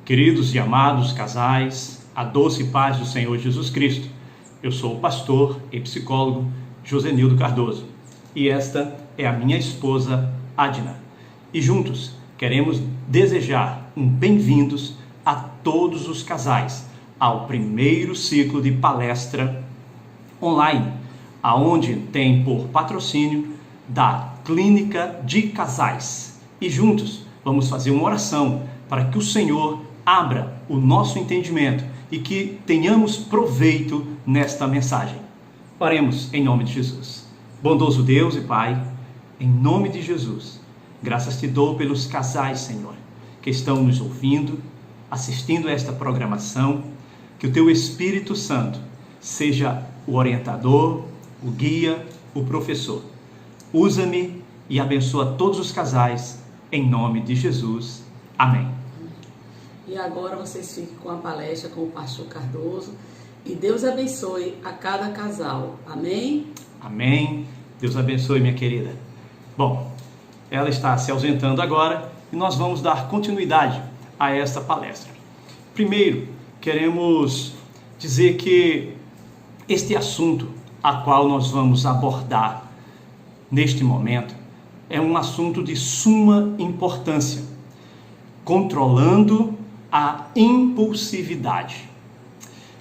Queridos e amados casais, a doce paz do Senhor Jesus Cristo. Eu sou o pastor e psicólogo Josenildo Cardoso e esta é a minha esposa Adna. E juntos queremos desejar bem-vindos a todos os casais ao primeiro ciclo de palestra online, aonde tem por patrocínio da Clínica de Casais. E juntos vamos fazer uma oração para que o Senhor abra o nosso entendimento e que tenhamos proveito nesta mensagem. Oremos em nome de Jesus. Bondoso Deus e Pai, em nome de Jesus, graças te dou pelos casais, Senhor, que estão nos ouvindo, assistindo a esta programação, que o Teu Espírito Santo seja o orientador, o guia, o professor. Usa-me e abençoa todos os casais, em nome de Jesus. Amém. E agora vocês fiquem com a palestra com o pastor Cardoso e Deus abençoe a cada casal. Amém? Amém. Deus abençoe, minha querida. Bom, ela está se ausentando agora e nós vamos dar continuidade a esta palestra. Primeiro, queremos dizer que este assunto a qual nós vamos abordar neste momento é um assunto de suma importância, controlando a impulsividade.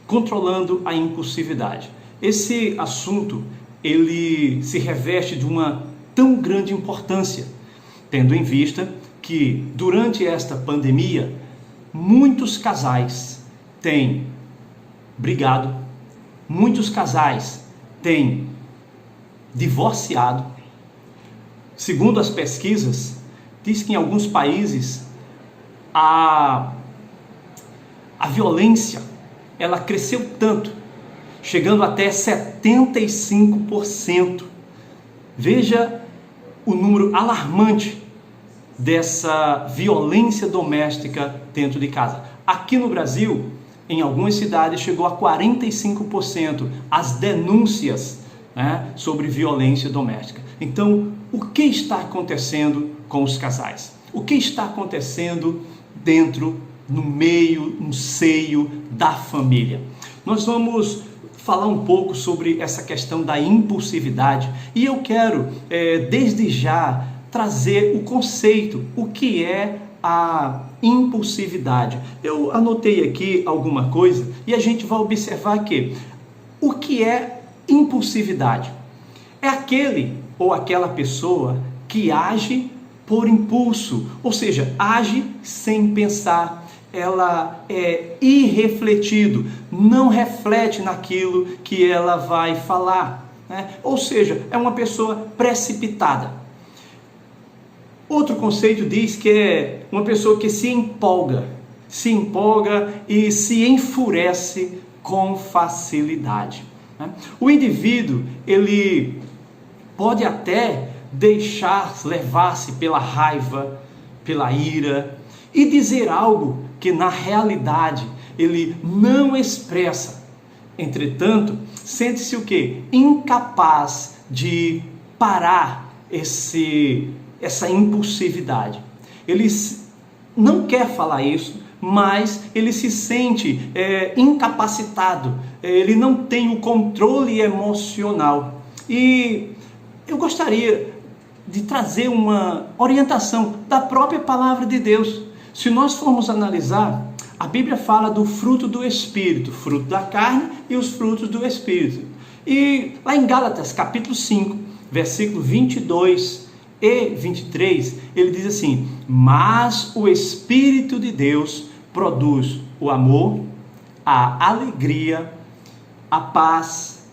Controlando a impulsividade. Esse assunto, ele se reveste de uma tão grande importância, tendo em vista que durante esta pandemia, muitos casais têm brigado, muitos casais têm divorciado. Segundo as pesquisas, diz que em alguns países a violência, ela cresceu tanto, chegando até 75%. Veja o número alarmante dessa violência doméstica dentro de casa. Aqui no Brasil, em algumas cidades, chegou a 45% as denúncias, sobre violência doméstica. Então, o que está acontecendo com os casais? O que está acontecendo no meio, no seio da família? Nós vamos falar um pouco sobre essa questão da impulsividade e eu quero, desde já, trazer o conceito, o que é a impulsividade. Eu anotei aqui alguma coisa e a gente vai observar que o que é impulsividade? É aquele ou aquela pessoa que age por impulso, ou seja, age sem pensar, ela é irrefletido, não reflete naquilo que ela vai falar, ou seja, é uma pessoa precipitada. Outro conceito diz que é uma pessoa que se empolga e se enfurece com facilidade. O indivíduo, ele pode até deixar levar-se pela raiva, pela ira e dizer algo que na realidade ele não expressa. Entretanto, sente-se o quê? Incapaz de parar essa impulsividade. Ele não quer falar isso, mas ele se sente incapacitado, ele não tem o controle emocional. E eu gostaria de trazer uma orientação da própria palavra de Deus. Se nós formos analisar, a Bíblia fala do fruto do Espírito, fruto da carne e os frutos do Espírito. E lá em Gálatas, capítulo 5, versículo 22 e 23, ele diz assim: mas o Espírito de Deus produz o amor, a alegria, a paz,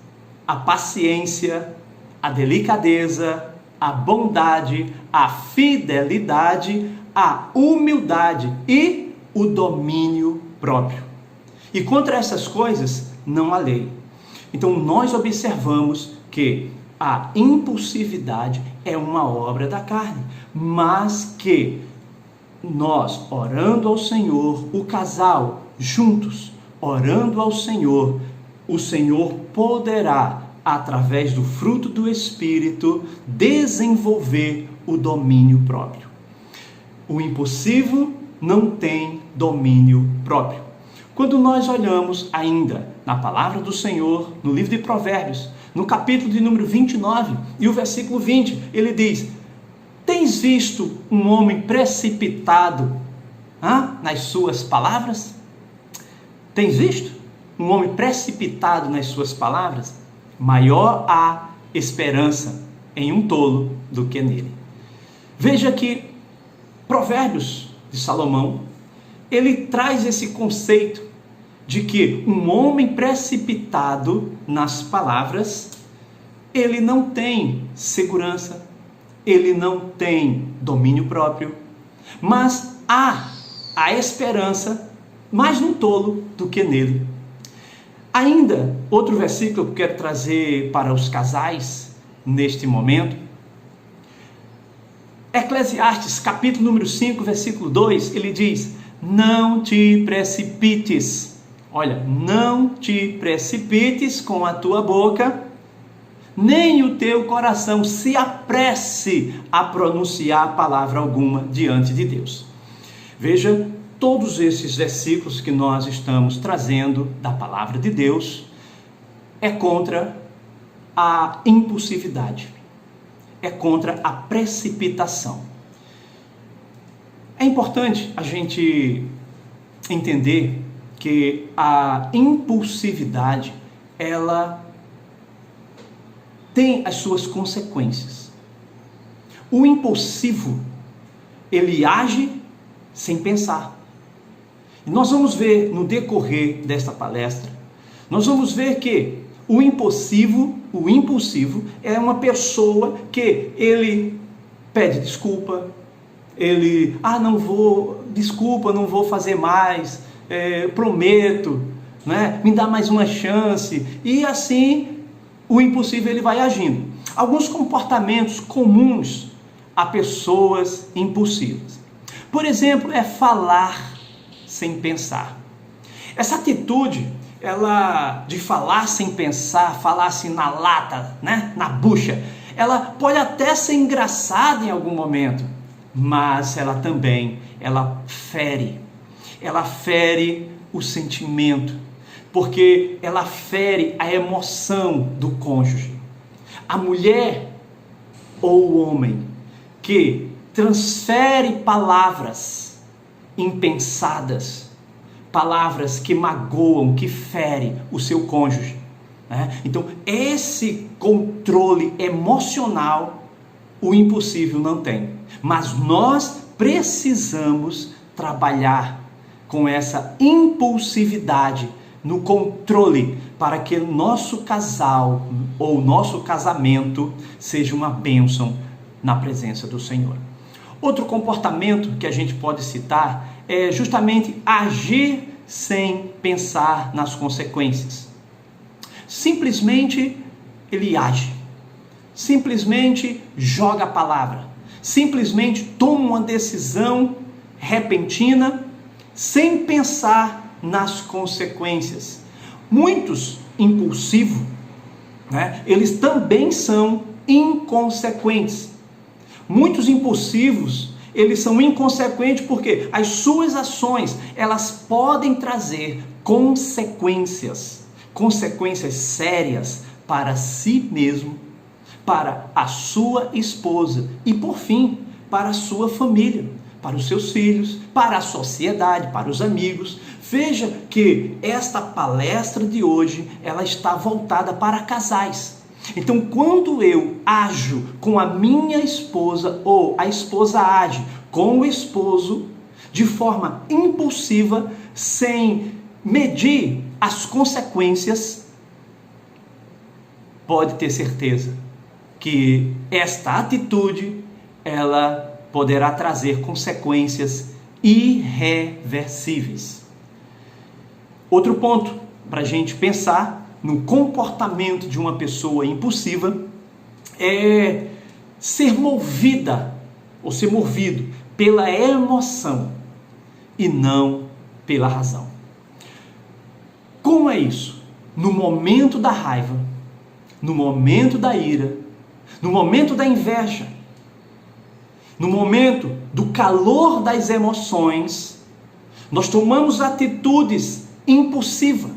a paciência, a delicadeza, a bondade, a fidelidade, a humildade e o domínio próprio. E contra essas coisas não há lei. Então nós observamos que a impulsividade é uma obra da carne, mas que nós, orando ao Senhor, o casal juntos, orando ao Senhor, o Senhor poderá, através do fruto do Espírito, desenvolver o domínio próprio. O impulsivo não tem domínio próprio. Quando nós olhamos ainda na palavra do Senhor, no livro de Provérbios, no capítulo de número 29 e o versículo 20, ele diz: tens visto um homem precipitado nas suas palavras? Tens visto um homem precipitado nas suas palavras? Maior a esperança em um tolo do que nele. Veja que Provérbios de Salomão, ele traz esse conceito de que um homem precipitado nas palavras, ele não tem segurança, ele não tem domínio próprio, mas há a esperança mais num tolo do que nele. Ainda, outro versículo que eu quero trazer para os casais neste momento, Eclesiastes, capítulo número 5, versículo 2, ele diz: não te precipites. Olha, não te precipites com a tua boca, nem o teu coração se apresse a pronunciar palavra alguma diante de Deus. Veja, todos esses versículos que nós estamos trazendo da palavra de Deus é contra a impulsividade, é contra a precipitação. É importante a gente entender que a impulsividade, ela tem as suas consequências. O impulsivo, ele age sem pensar. E nós vamos ver no decorrer desta palestra, nós vamos ver que o impulsivo é uma pessoa que ele pede desculpa, ele, não vou fazer mais, prometo, né? Me dá mais uma chance, e assim o impulsivo ele vai agindo. Alguns comportamentos comuns a pessoas impulsivas, por exemplo, é falar sem pensar. Essa atitude, ela de falar sem pensar, falar assim na lata, né? Na bucha, ela pode até ser engraçada em algum momento, mas ela também, ela fere o sentimento, porque ela fere a emoção do cônjuge. A mulher ou o homem que transfere palavras impensadas, palavras que magoam, que ferem o seu cônjuge, né? Então, esse controle emocional, o impossível não tem. Mas nós precisamos trabalhar com essa impulsividade no controle, para que o nosso casal ou nosso casamento seja uma bênção na presença do Senhor. Outro comportamento que a gente pode citar é justamente agir sem pensar nas consequências. Simplesmente ele age, simplesmente joga a palavra, simplesmente toma uma decisão repentina sem pensar nas consequências. Muitos impulsivos, né, eles também são inconsequentes. Muitos impulsivos, eles são inconsequentes porque as suas ações, elas podem trazer consequências sérias para si mesmo, para a sua esposa e, por fim, para a sua família, para os seus filhos, para a sociedade, para os amigos. Veja que esta palestra de hoje, ela está voltada para casais. Então, quando eu ajo com a minha esposa, ou a esposa age com o esposo, de forma impulsiva, sem medir as consequências, pode ter certeza que esta atitude, ela poderá trazer consequências irreversíveis. Outro ponto para a gente pensar no comportamento de uma pessoa impulsiva é ser movida ou ser movido pela emoção e não pela razão. Como é isso? No momento da raiva, no momento da ira, no momento da inveja, no momento do calor das emoções, nós tomamos atitudes impulsivas.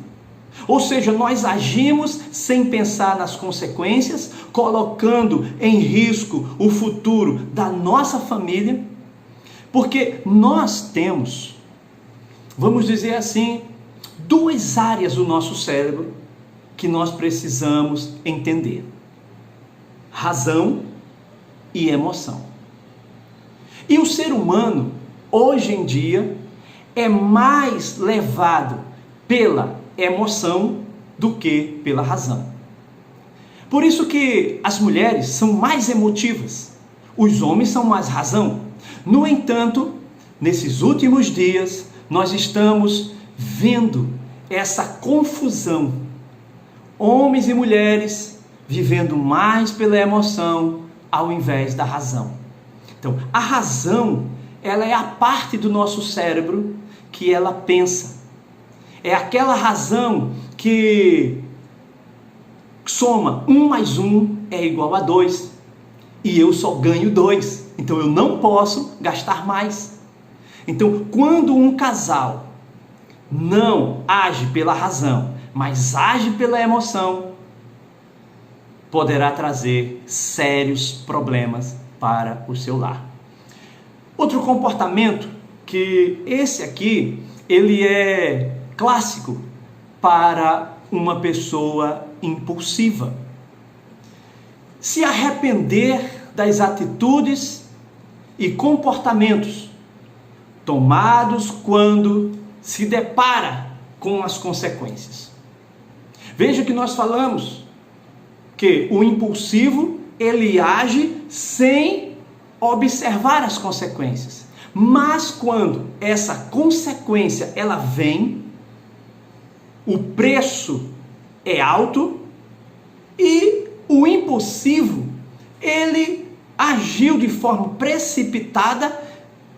Ou seja, nós agimos sem pensar nas consequências, colocando em risco o futuro da nossa família, porque nós temos, vamos dizer assim, duas áreas do nosso cérebro que nós precisamos entender: razão e emoção. E o ser humano, hoje em dia, é mais levado pela emoção do que pela razão. Por isso que as mulheres são mais emotivas, os homens são mais razão. No entanto, nesses últimos dias, nós estamos vendo essa confusão. Homens e mulheres vivendo mais pela emoção ao invés da razão. Então, a razão, ela é a parte do nosso cérebro que ela pensa. É aquela razão que soma 1 mais 1 é igual a 2. E eu só ganho 2. Então eu não posso gastar mais. Então, quando um casal não age pela razão, mas age pela emoção, poderá trazer sérios problemas para o seu lar. Outro comportamento que esse aqui, ele é clássico para uma pessoa impulsiva: se arrepender das atitudes e comportamentos tomados quando se depara com as consequências. Veja que nós falamos que o impulsivo, ele age sem observar as consequências. Mas quando essa consequência ela vem, o preço é alto e o impulsivo, ele agiu de forma precipitada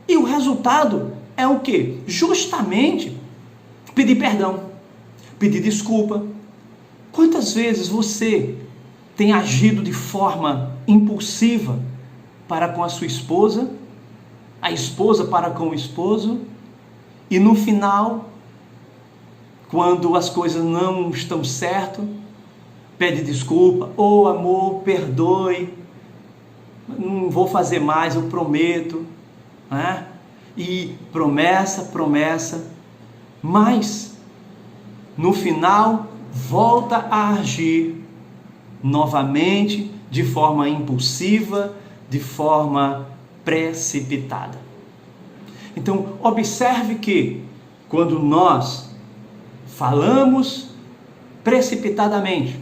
e o resultado é o quê? Justamente pedir perdão, pedir desculpa. Quantas vezes você tem agido de forma impulsiva para com a sua esposa, a esposa para com o esposo, e no final, quando as coisas não estão certas, pede desculpa: ô amor, perdoe, não vou fazer mais, eu prometo, né? E promessa, mas no final volta a agir novamente de forma impulsiva, de forma precipitada. Então, observe que quando nós falamos precipitadamente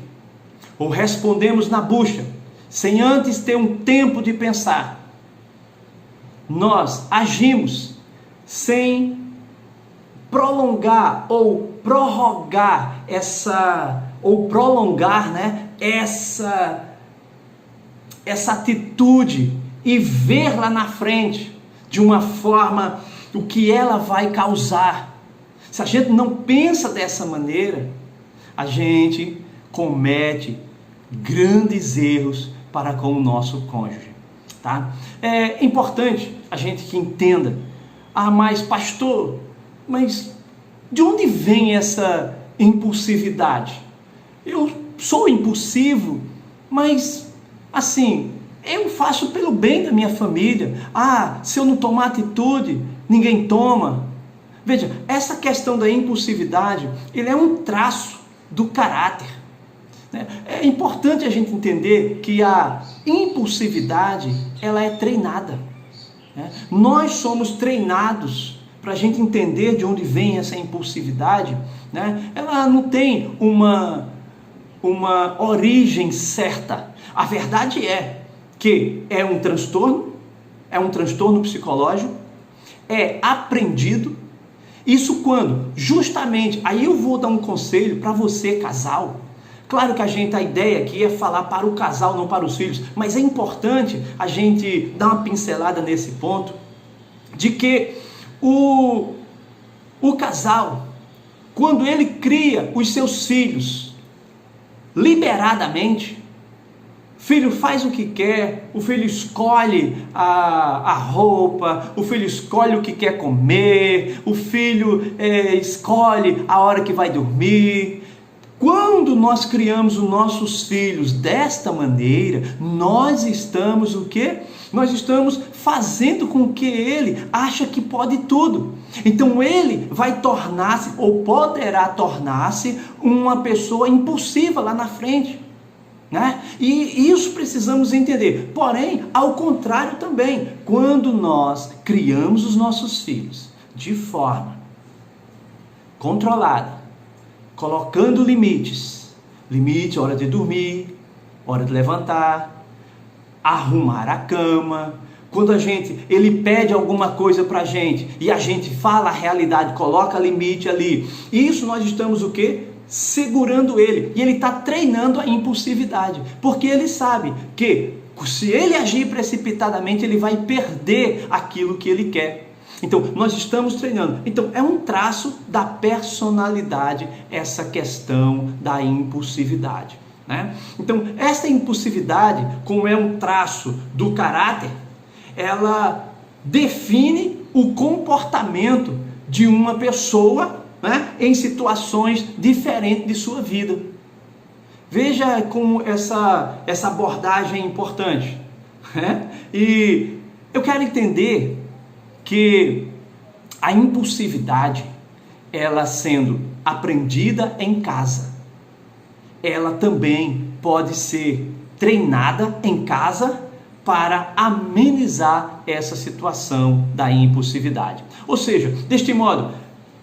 ou respondemos na bucha, sem antes ter um tempo de pensar, nós agimos sem prolongar ou prorrogar essa atitude e ver lá na frente de uma forma o que ela vai causar. Se a gente não pensa dessa maneira, a gente comete grandes erros para com o nosso cônjuge, tá? É importante a gente que entenda: mas pastor, mas de onde vem essa impulsividade? Eu sou impulsivo, mas assim, eu faço pelo bem da minha família. Se eu não tomar atitude, ninguém toma. Veja, essa questão da impulsividade, ele é um traço do caráter. É importante a gente entender que a impulsividade, ela é treinada. Nós somos treinados para a gente entender de onde vem essa impulsividade. Ela não tem uma origem certa. A verdade é que é um transtorno psicológico, é aprendido. Isso quando, justamente, aí eu vou dar um conselho para você, casal. Claro que a ideia aqui é falar para o casal, não para os filhos, mas é importante a gente dar uma pincelada nesse ponto, de que o casal, quando ele cria os seus filhos liberadamente, filho faz o que quer, o filho escolhe a roupa, o filho escolhe o que quer comer, o filho escolhe a hora que vai dormir. Quando nós criamos os nossos filhos desta maneira, nós estamos o quê? Nós estamos fazendo com que ele ache que pode tudo. Então ele vai tornar-se, ou poderá tornar-se, uma pessoa impulsiva lá na frente. Né? E isso precisamos entender. Porém, ao contrário também, quando nós criamos os nossos filhos de forma controlada, colocando limites, hora de dormir, hora de levantar, arrumar a cama, quando ele pede alguma coisa para a gente e a gente fala a realidade, coloca limite ali, isso nós estamos o quê? Segurando ele, e ele está treinando a impulsividade, porque ele sabe que se ele agir precipitadamente, ele vai perder aquilo que ele quer. Então, nós estamos treinando. Então, é um traço da personalidade, essa questão da impulsividade, né? Então, essa impulsividade, como é um traço do caráter, ela define o comportamento de uma pessoa, né, em situações diferentes de sua vida. Veja como essa abordagem é importante, né? E eu quero entender que a impulsividade, ela sendo aprendida em casa, ela também pode ser treinada em casa para amenizar essa situação da impulsividade. Ou seja, deste modo,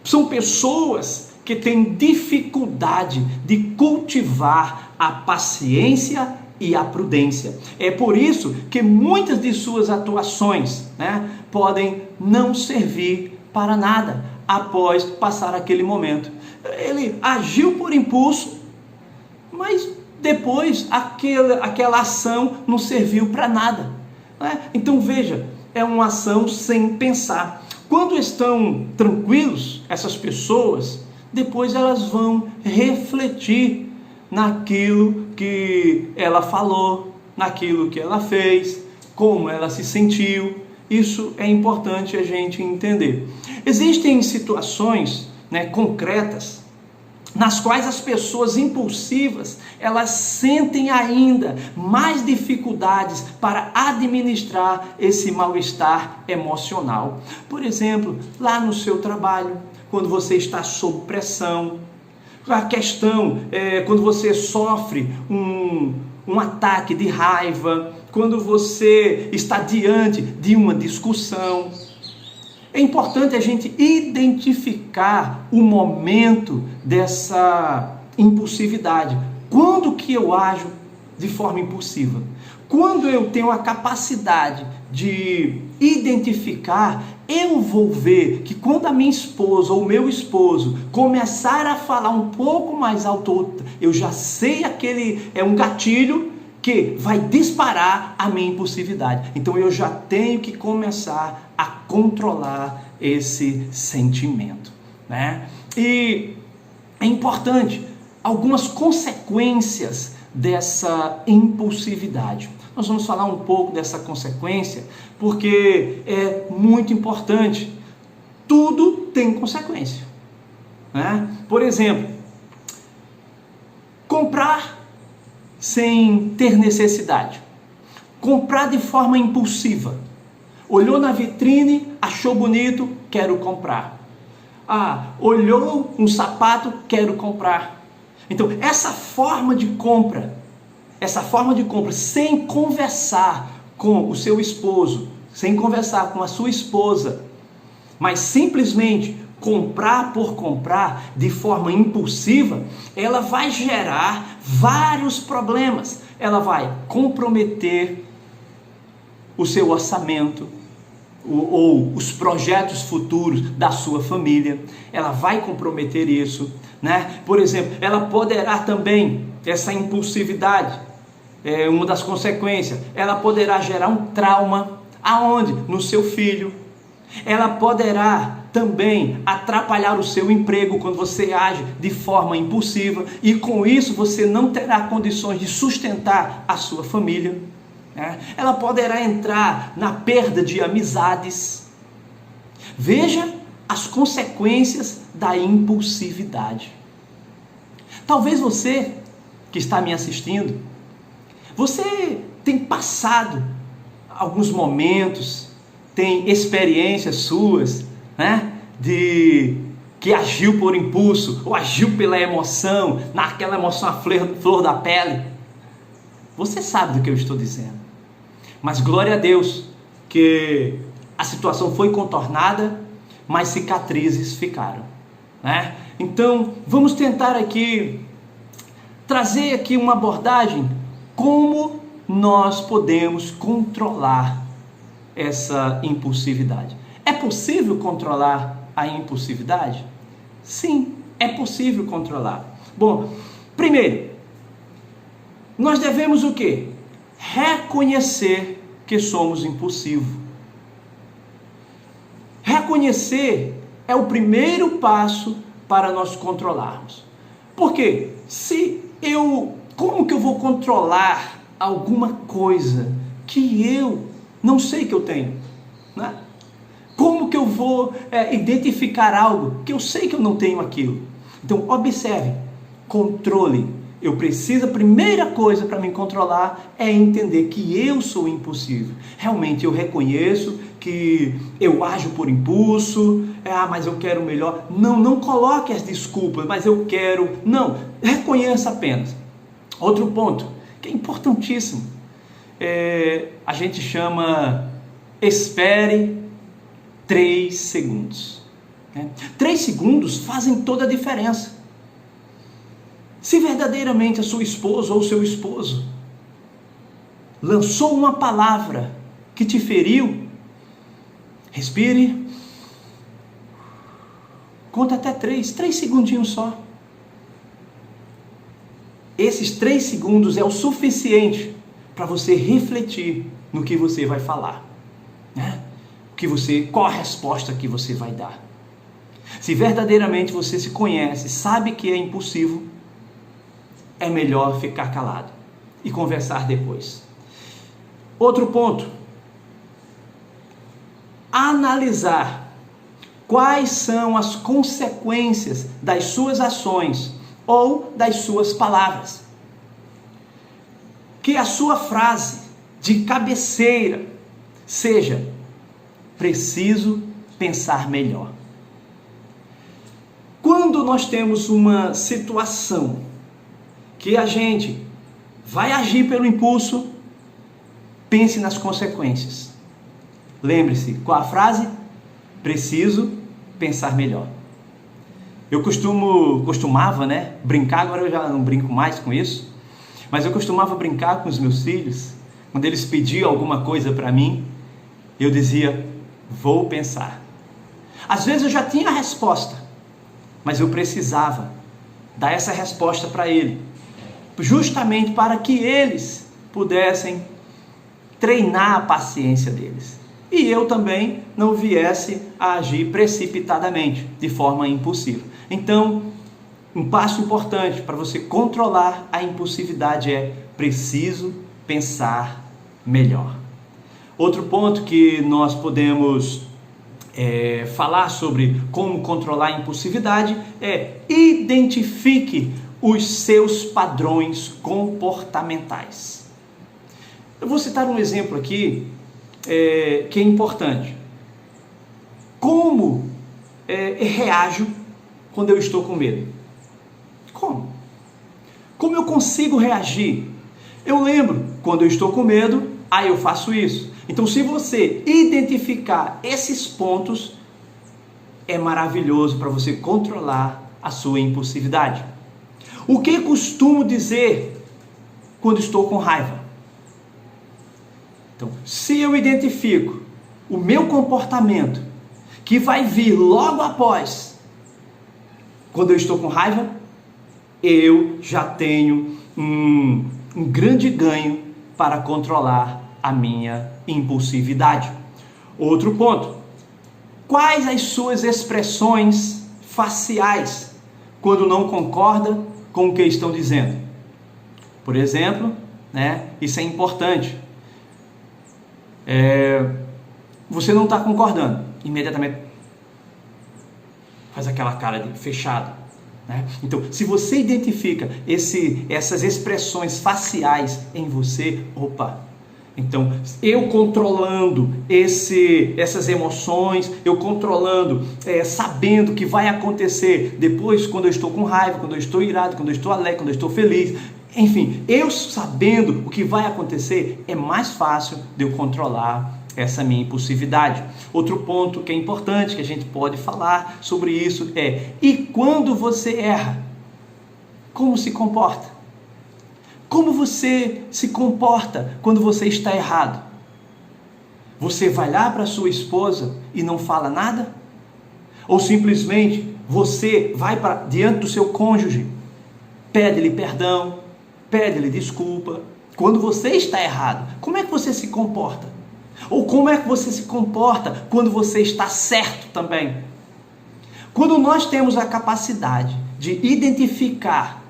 são pessoas que têm dificuldade de cultivar a paciência e a prudência. É por isso que muitas de suas atuações, né, podem não servir para nada após passar aquele momento. Ele agiu por impulso, mas depois aquela ação não serviu para nada, né? Então veja, é uma ação sem pensar. Quando estão tranquilos, essas pessoas, depois elas vão refletir naquilo que ela falou, naquilo que ela fez, como ela se sentiu. Isso é importante a gente entender. Existem situações, né, concretas, nas quais as pessoas impulsivas, elas sentem ainda mais dificuldades para administrar esse mal-estar emocional. Por exemplo, lá no seu trabalho, quando você está sob pressão, a questão é quando você sofre um ataque de raiva, quando você está diante de uma discussão. É importante a gente identificar o momento dessa impulsividade. Quando que eu ajo de forma impulsiva? Quando eu tenho a capacidade de identificar, eu vou ver que quando a minha esposa ou o meu esposo começar a falar um pouco mais alto, eu já sei aquele é um gatilho que vai disparar a minha impulsividade. Então eu já tenho que começar a controlar esse sentimento, né? E é importante algumas consequências dessa impulsividade. Nós vamos falar um pouco dessa consequência, porque é muito importante. Tudo tem consequência, né? Por exemplo, comprar sem ter necessidade. Comprar de forma impulsiva. Olhou na vitrine, achou bonito, quero comprar. Olhou um sapato, quero comprar. Então, essa forma de compra, sem conversar com o seu esposo, sem conversar com a sua esposa, mas simplesmente comprar por comprar de forma impulsiva, ela vai gerar vários problemas. Ela vai comprometer o seu orçamento ou os projetos futuros da sua família. Ela vai comprometer isso, né? Por exemplo, ela poderá também, essa impulsividade, uma das consequências, ela poderá gerar um trauma. Aonde? No seu filho. Ela poderá também atrapalhar o seu emprego quando você age de forma impulsiva, e com isso você não terá condições de sustentar a sua família. Ela poderá entrar na perda de amizades. Veja as consequências da impulsividade. Talvez você que está me assistindo, você tem passado alguns momentos, tem experiências suas, de que agiu por impulso ou agiu pela emoção, naquela emoção a flor da pele. Você sabe do que eu estou dizendo. Mas glória a Deus que a situação foi contornada, mas cicatrizes ficaram. Então, vamos tentar aqui trazer aqui uma abordagem como nós podemos controlar essa impulsividade. É possível controlar a impulsividade? Sim, é possível controlar. Bom, primeiro, nós devemos o quê? Reconhecer que somos impulsivos. Reconhecer é o primeiro passo para nós controlarmos. Por quê? Como que eu vou controlar alguma coisa que eu não sei que eu tenho? Como que eu vou identificar algo que eu sei que eu não tenho aquilo? Então, observe, controle. Eu preciso, a primeira coisa para me controlar é entender que eu sou impulsivo. Realmente eu reconheço que eu ajo por impulso, mas eu quero melhor. Não coloque as desculpas, mas eu quero. Não, reconheça apenas. Outro ponto, que é importantíssimo, a gente chama espere 3 segundos. 3 segundos fazem toda a diferença. Se verdadeiramente a sua esposa ou seu esposo lançou uma palavra que te feriu, respire, conta até 3 segundinhos só. Esses 3 segundos é o suficiente para você refletir no que você vai falar, qual a resposta que você vai dar. Se verdadeiramente você se conhece, sabe que é impulsivo, é melhor ficar calado e conversar depois. Outro ponto, analisar quais são as consequências das suas ações ou das suas palavras. Que a sua frase de cabeceira seja: preciso pensar melhor. Quando nós temos uma situação que a gente vai agir pelo impulso, pense nas consequências. Lembre-se, qual a frase? Preciso pensar melhor. Eu costumava, brincar, agora eu já não brinco mais com isso, mas eu costumava brincar com os meus filhos, quando eles pediam alguma coisa para mim, eu dizia: vou pensar. Às vezes eu já tinha a resposta, mas eu precisava dar essa resposta para ele, justamente para que eles pudessem treinar a paciência deles. E eu também não viesse a agir precipitadamente, de forma impulsiva. Então, um passo importante para você controlar a impulsividade é: preciso pensar melhor. Outro ponto que nós podemos falar sobre como controlar a impulsividade é: identifique os seus padrões comportamentais. Eu vou citar um exemplo aqui que é importante. Como reajo quando eu estou com medo? Como eu consigo reagir? Eu lembro, quando eu estou com medo, eu faço isso. Então, se você identificar esses pontos, é maravilhoso para você controlar a sua impulsividade. O que costumo dizer quando estou com raiva? Então, se eu identifico o meu comportamento que vai vir logo após, quando eu estou com raiva, eu já tenho um grande ganho para controlar a minha impulsividade. Outro ponto, Quais as suas expressões faciais quando não concorda com o que estão dizendo? Por exemplo, isso é importante. Você não está concordando, imediatamente faz aquela cara de fechado. Então, se você identifica essas expressões faciais em você, então eu controlando essas emoções, eu controlando, sabendo o que vai acontecer depois, quando eu estou com raiva, quando eu estou irado, quando eu estou alegre, quando eu estou feliz, enfim, eu sabendo o que vai acontecer, é mais fácil de eu controlar essa minha impulsividade. Outro ponto que é importante, que a gente pode falar sobre isso e quando você erra, como se comporta? Como você se comporta quando você está errado? Você vai lá para sua esposa e não fala nada? Ou simplesmente você vai diante do seu cônjuge, pede-lhe perdão, pede-lhe desculpa? Quando você está errado, como é que você se comporta? Ou como é que você se comporta quando você está certo também? Quando nós temos a capacidade de identificar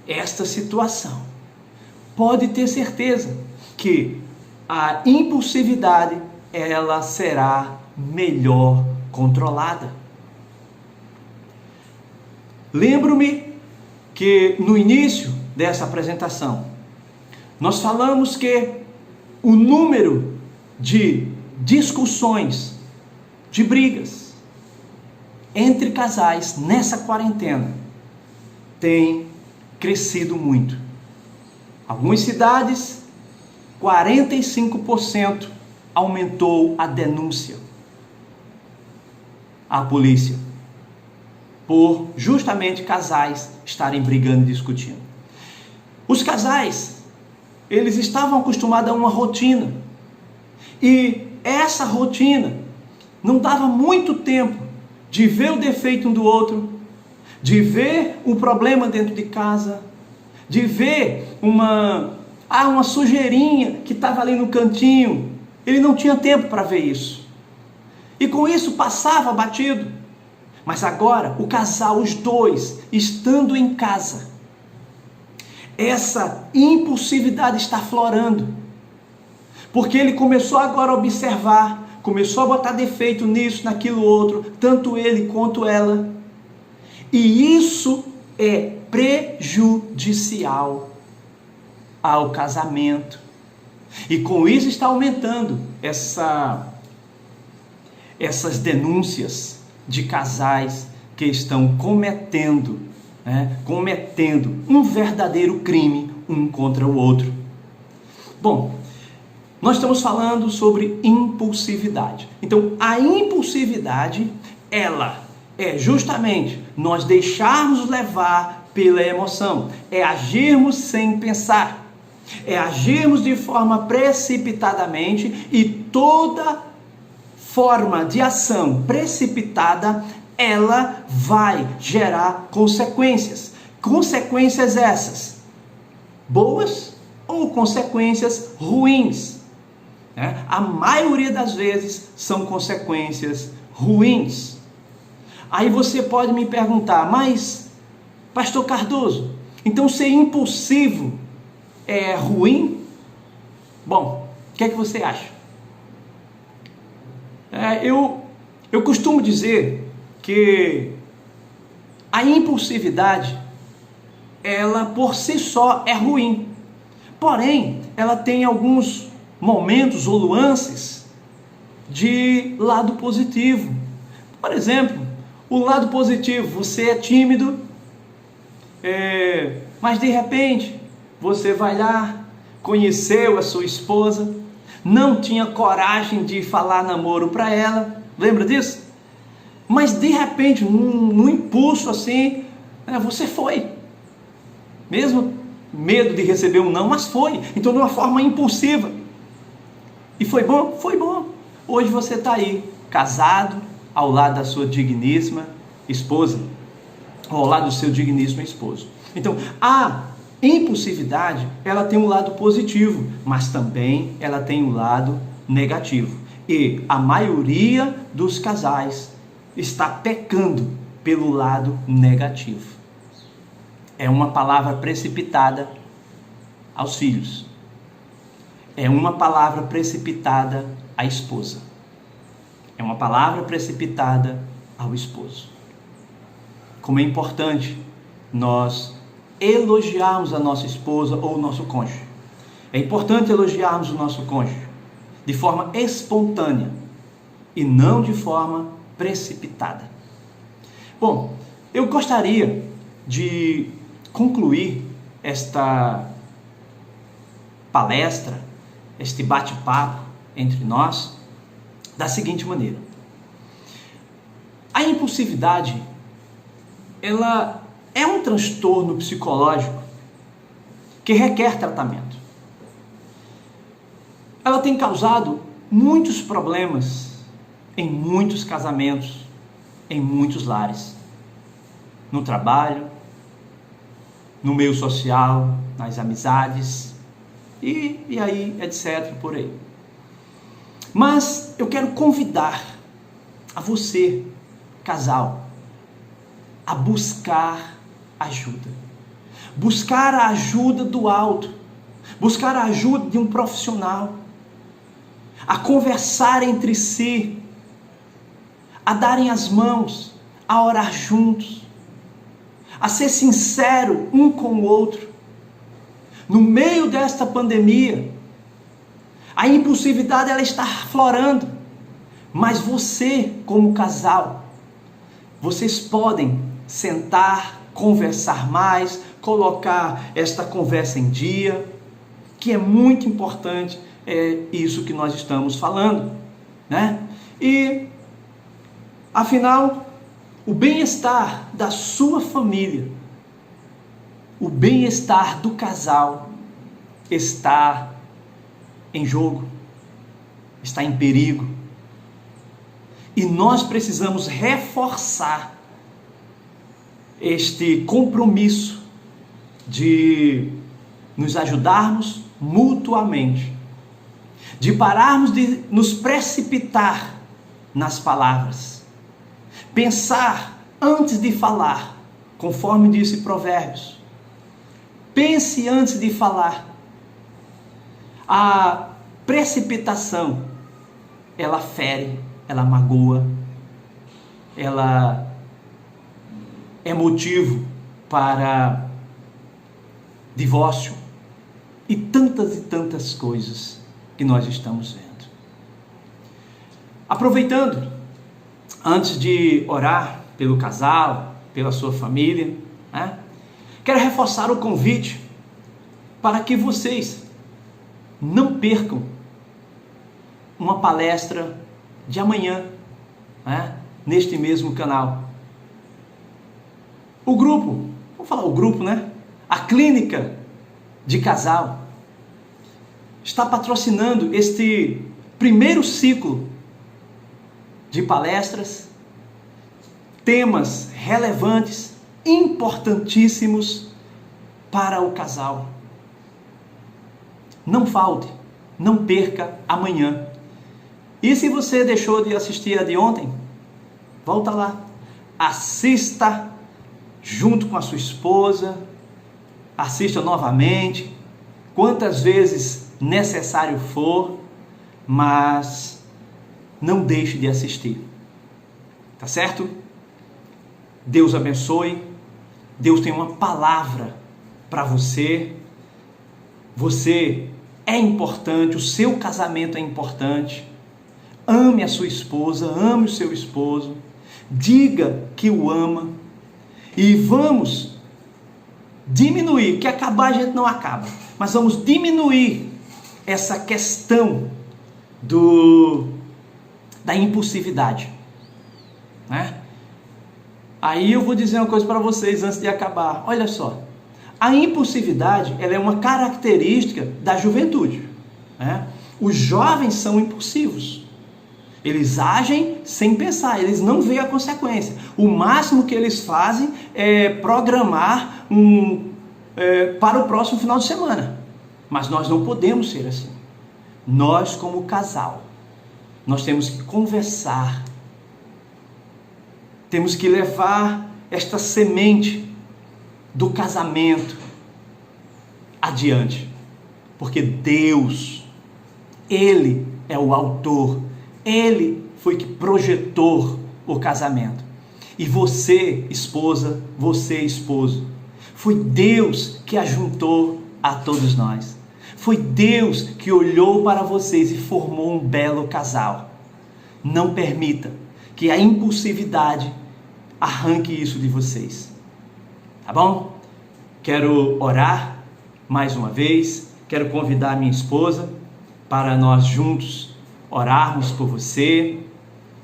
esta situação, pode ter certeza que a impulsividade ela será melhor controlada. Lembro-me que no início dessa apresentação nós falamos que o número de discussões, de brigas entre casais nessa quarentena tem crescido muito. Algumas cidades, 45% aumentou a denúncia à polícia por justamente casais estarem brigando e discutindo. Os casais, eles estavam acostumados a uma rotina, e essa rotina não dava muito tempo de ver o defeito um do outro, de ver um problema dentro de casa, de ver uma sujeirinha que estava ali no cantinho. Ele não tinha tempo para ver isso. E com isso passava batido. Mas agora, o casal, os dois, estando em casa, essa impulsividade está aflorando. Porque ele começou agora a observar, começou a botar defeito nisso, naquilo outro, tanto ele quanto ela. E isso é prejudicial ao casamento. E com isso está aumentando essas denúncias de casais que estão cometendo um verdadeiro crime um contra o outro. Bom, nós estamos falando sobre impulsividade. Então, a impulsividade, ela é justamente nós deixarmos levar pela emoção, é agirmos sem pensar, é agirmos de forma precipitadamente, e toda forma de ação precipitada, ela vai gerar consequências. Consequências essas, boas ou consequências ruins. A maioria das vezes são consequências ruins. Aí você pode me perguntar, mas, pastor Cardoso, então ser impulsivo é ruim? Bom, o que é que você acha? Eu costumo dizer que a impulsividade, ela por si só é ruim. Porém, ela tem alguns momentos ou nuances de lado positivo. Por exemplo, o lado positivo, você é tímido, mas de repente você vai lá, conheceu a sua esposa, não tinha coragem de falar namoro para ela, lembra disso? Mas de repente, num impulso assim, você foi, mesmo medo de receber um não, mas foi, então de uma forma impulsiva. E foi bom? Foi bom. Hoje você está aí, casado, ao lado da sua digníssima esposa, ou ao lado do seu digníssimo esposo. Então, a impulsividade, ela tem um lado positivo, mas também ela tem um lado negativo. E a maioria dos casais está pecando pelo lado negativo. É uma palavra precipitada aos filhos. É uma palavra precipitada à esposa. É uma palavra precipitada ao esposo. Como é importante nós elogiarmos a nossa esposa ou o nosso cônjuge. É importante elogiarmos o nosso cônjuge de forma espontânea e não de forma precipitada. Bom, eu gostaria de concluir esta palestra, este bate-papo entre nós, da seguinte maneira. A impulsividade, ela é um transtorno psicológico que requer tratamento. Ela tem causado muitos problemas em muitos casamentos, em muitos lares, no trabalho, no meio social, nas amizades e aí, etc, por aí. Mas eu quero convidar a você, casal, a buscar ajuda. Buscar a ajuda do alto. Buscar a ajuda de um profissional. A conversar entre si. A darem as mãos. A orar juntos. A ser sincero um com o outro. No meio desta pandemia, a impulsividade ela está aflorando. Mas você, como casal, vocês podem sentar, conversar mais, colocar esta conversa em dia, que é muito importante, é isso que nós estamos falando, né? E, afinal, o bem-estar da sua família, o bem-estar do casal está em jogo, está em perigo. E nós precisamos reforçar este compromisso de nos ajudarmos mutuamente, de pararmos de nos precipitar nas palavras, pensar antes de falar, conforme disse Provérbios. Pense antes de falar. A precipitação, ela fere, ela magoa, ela é motivo para divórcio e tantas coisas que nós estamos vendo. Aproveitando, antes de orar pelo casal, pela sua família, né, quero reforçar o convite para que vocês não percam uma palestra de amanhã, né, neste mesmo canal. O grupo, vamos falar o grupo, né? A clínica de casal está patrocinando este primeiro ciclo de palestras, temas relevantes, importantíssimos para o casal. Não falte, não perca amanhã. E se você deixou de assistir a de ontem, volta lá, assista junto com a sua esposa, assista novamente, quantas vezes necessário for, mas não deixe de assistir. Tá certo? Deus abençoe. Deus tem uma palavra para você. Você é importante, o seu casamento é importante. Ame a sua esposa, ame o seu esposo. Diga que o ama. E vamos diminuir, que acabar a gente não acaba, mas vamos diminuir essa questão da impulsividade, né? Aí eu vou dizer uma coisa para vocês antes de acabar. Olha só, a impulsividade ela é uma característica da juventude, né? Os jovens são impulsivos. Eles agem sem pensar, eles não veem a consequência. O máximo que eles fazem é programar para o próximo final de semana. Mas nós não podemos ser assim. Nós, como casal, nós temos que conversar, temos que levar esta semente do casamento adiante, porque Deus, Ele é o autor, Ele foi que projetou o casamento. E você, esposa, você, esposo, foi Deus que ajuntou a todos nós. Foi Deus que olhou para vocês e formou um belo casal. Não permita que a impulsividade arranque isso de vocês. Tá bom? Quero orar mais uma vez. Quero convidar minha esposa para nós juntos orarmos por você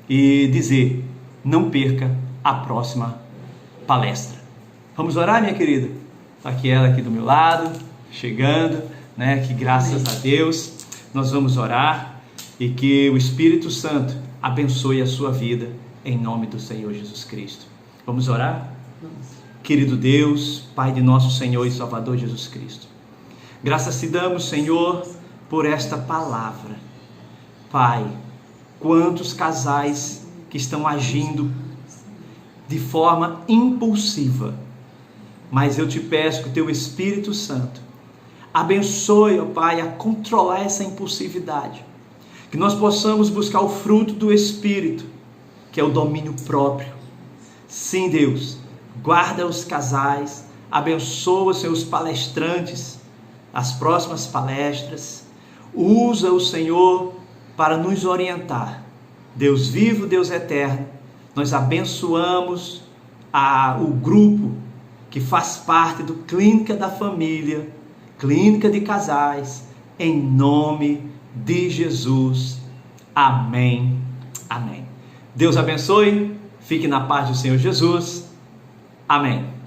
e dizer: não perca a próxima palestra. Vamos orar, minha querida? Está aqui ela aqui do meu lado, chegando, né? Que graças a Deus nós vamos orar e que o Espírito Santo abençoe a sua vida em nome do Senhor Jesus Cristo. Vamos orar? Vamos. Querido Deus, Pai de nosso Senhor e Salvador Jesus Cristo, graças te damos, Senhor, por esta palavra. Pai, quantos casais que estão agindo de forma impulsiva, mas eu te peço que o teu Espírito Santo abençoe, ó Pai, a controlar essa impulsividade, que nós possamos buscar o fruto do Espírito, que é o domínio próprio. Sim, Deus, guarda os casais, abençoa os seus palestrantes, as próximas palestras, usa o Senhor para nos orientar. Deus vivo, Deus eterno, nós abençoamos o grupo que faz parte do Clínica da Família, Clínica de Casais, em nome de Jesus. Amém. Amém. Deus abençoe, fique na paz do Senhor Jesus. Amém.